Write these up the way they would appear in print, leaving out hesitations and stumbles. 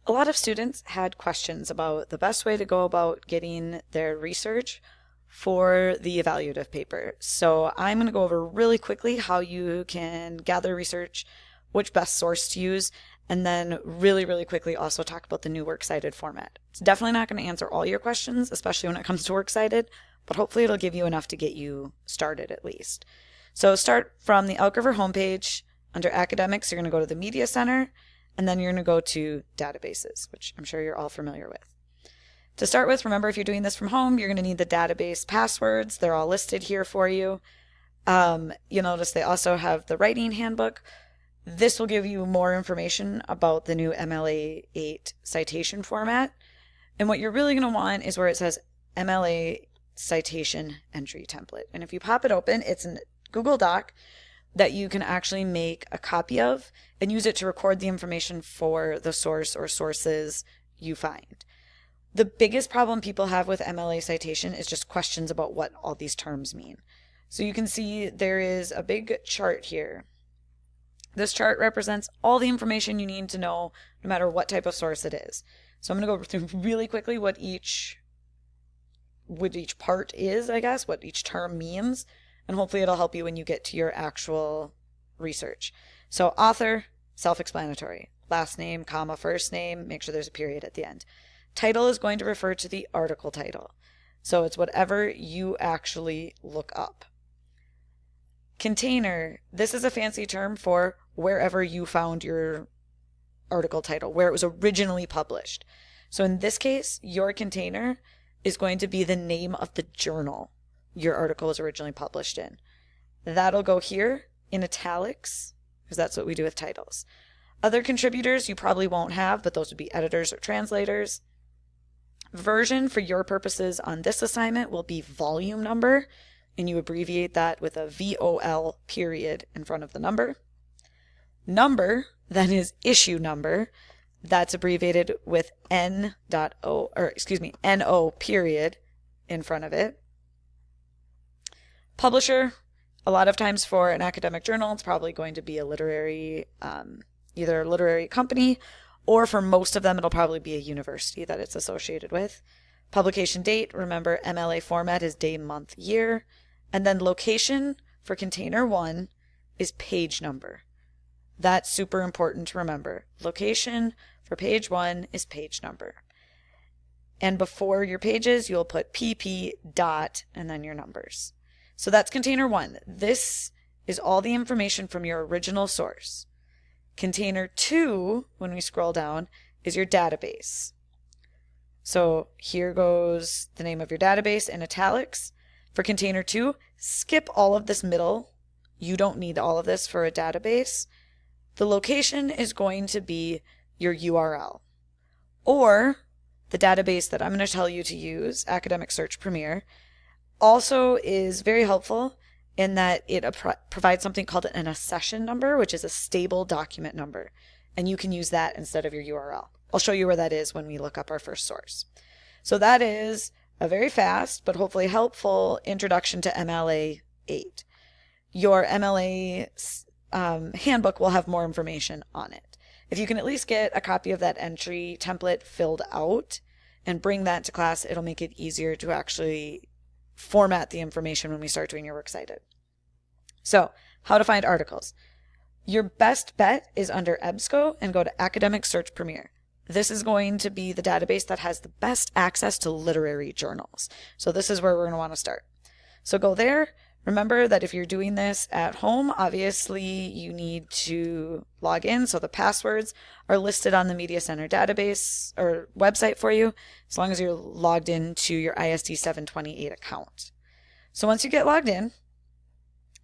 A lot of students had questions about the best way to go about getting their research for the evaluative paper. So I'm going to go over really quickly how you can gather research, which best source to use, and then really quickly also talk about the new works cited format. It's definitely not going to answer all your questions, especially when it comes to works cited, but hopefully it'll give you enough to get you started at least. So start from the Alcover homepage. Under academics, you're going to go to the Media Center, and then you're going to go to databases, which I'm sure you're all familiar with. To start with, remember if you're doing this from home, you're going to need the database passwords. They're all listed here for you. You'll notice they also have the writing handbook. This will give you more information about the new MLA 8 citation format. And what you're really going to want is where it says MLA citation entry template. And if you pop it open, it's a Google Doc that you can actually make a copy of and use it to record the information for the source or sources you find. The biggest problem people have with MLA citation is just questions about what all these terms mean. So you can see there is a big chart here. This chart represents all the information you need to know no matter what type of source it is. So I'm going to go through really quickly what each part is, I guess, what each term means, and hopefully it'll help you when you get to your actual research. So author, self-explanatory. Last name, comma, first name, make sure there's a period at the end. Title is going to refer to the article title. So it's whatever you actually look up. Container, this is a fancy term for wherever you found your article title, where it was originally published. So in this case, your container is going to be the name of the journal your article was originally published in. That'll go here in italics, because that's what we do with titles. Other contributors you probably won't have, but those would be editors or translators. Version for your purposes on this assignment will be volume number, and you abbreviate that with a VOL period in front of the number. Number, that is issue number, that's abbreviated with NO period in front of it. Publisher, a lot of times for an academic journal, it's probably going to be a literary, either a literary company, or for most of them, it'll probably be a university that it's associated with. Publication date, remember MLA format is day, month, year. And then location for container 1 is page number. That's super important to remember. Location for page 1 is page number. And before your pages, you'll put PP dot and then your numbers. So that's container 1. This is all the information from your original source. Container 2, when we scroll down, is your database. So here goes the name of your database in italics. For container 2, skip all of this middle. You don't need all of this for a database. The location is going to be your URL. Or the database that I'm going to tell you to use, Academic Search Premier, also is very helpful in that it provides something called an accession number, which is a stable document number. And you can use that instead of your URL. I'll show you where that is when we look up our first source. So that is a very fast but hopefully helpful introduction to MLA 8. Your MLA handbook will have more information on it. If you can at least get a copy of that entry template filled out and bring that to class, it'll make it easier to actually format the information when we start doing your works cited. So, how to find articles. Your best bet is under EBSCO and go to Academic Search Premier. This is going to be the database that has the best access to literary journals. So this is where we're going to want to start. So go there. Remember that if you're doing this at home, obviously you need to log in. So the passwords are listed on the Media Center database or website for you, as long as you're logged into your ISD 728 account. So once you get logged in,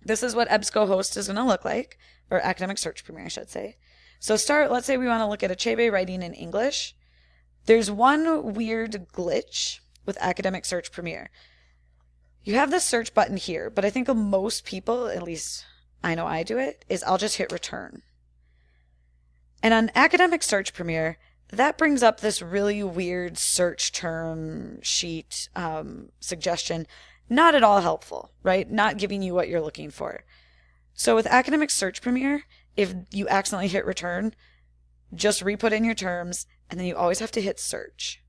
this is what EBSCO host is going to look like, or Academic Search Premier, I should say. So let's say we want to look at Achebe writing in English. There's one weird glitch with Academic Search Premier. You have this search button here, but I think most people, at least I know I do it, is I'll just hit return. And on Academic Search Premier, that brings up this really weird search term sheet suggestion. Not at all helpful, right? Not giving you what you're looking for. So with Academic Search Premier, if you accidentally hit return, just re-put in your terms, and then you always have to hit search.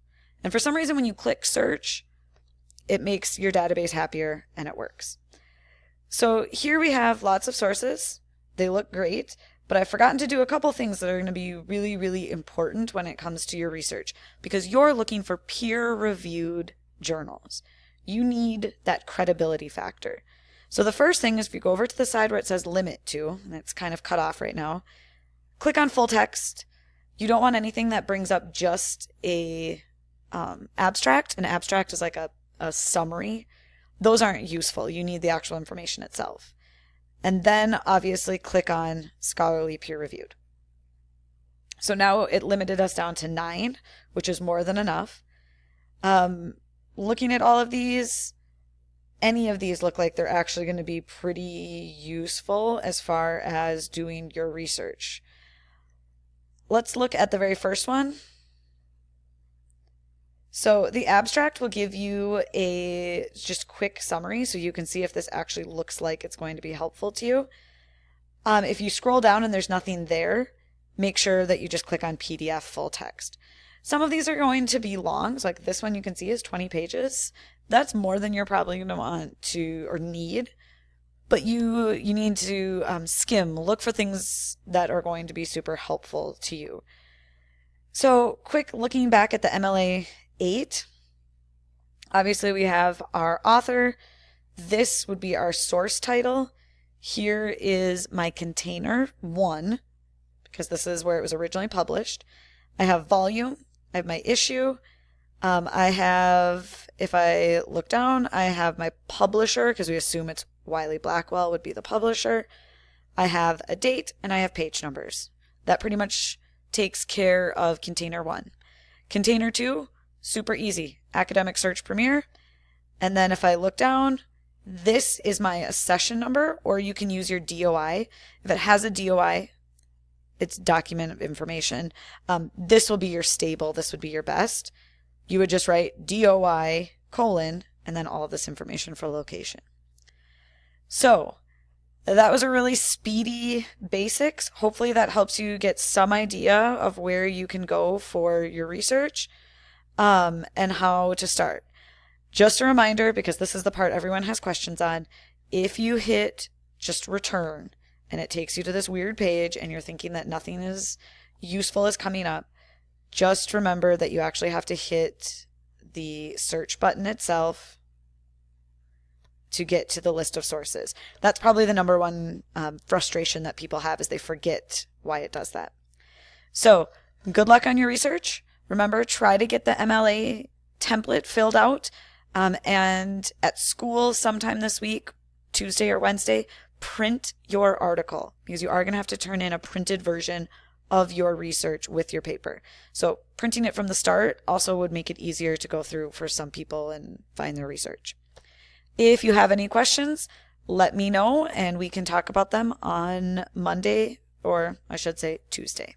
And for some reason, when you click search, it makes your database happier and it works. So here we have lots of sources. They look great, but I've forgotten to do a couple things that are going to be really, really important when it comes to your research, because you're looking for peer-reviewed journals. You need that credibility factor. So the first thing is if you go over to the side where it says limit to, and it's kind of cut off right now, click on full text. You don't want anything that brings up just a abstract. An abstract is like a summary. Those aren't useful. You need the actual information itself. And then obviously click on scholarly peer reviewed. So now it limited us down to 9, which is more than enough. Looking at all of these, any of these look like they're actually going to be pretty useful as far as doing your research. Let's look at the very first one. So the abstract will give you a just quick summary so you can see if this actually looks like it's going to be helpful to you. If you scroll down and there's nothing there, make sure that you just click on PDF full text. Some of these are going to be long. So like this one you can see is 20 pages. That's more than you're probably going to want to or need. But you need to skim, look for things that are going to be super helpful to you. So quick looking back at the MLA 8, obviously we have our author. This would be our source title. Here is my container 1, because this is where it was originally published. I have volume. I have my issue. I have, if I look down, I have my publisher, because we assume it's Wiley Blackwell would be the publisher. I have a date and I have page numbers. That pretty much takes care of container 1. Container 2, super easy. Academic Search Premier. And then if I look down, this is my accession number, or you can use your DOI. If it has a DOI, it's document of information. This will be your stable. This would be your best. You would just write DOI : and then all of this information for location. So that was a really speedy basics. Hopefully that helps you get some idea of where you can go for your research and how to start. Just a reminder, because this is the part everyone has questions on, if you hit just return and it takes you to this weird page and you're thinking that nothing is useful is coming up, just remember that you actually have to hit the search button itself to get to the list of sources. That's probably the number one frustration that people have, is they forget why it does that. So good luck on your research. Remember, try to get the MLA template filled out. And at school sometime this week, Tuesday or Wednesday, print your article, because you are going to have to turn in a printed version of your research with your paper. So printing it from the start also would make it easier to go through for some people and find their research. If you have any questions, let me know and we can talk about them on Monday, or I should say Tuesday.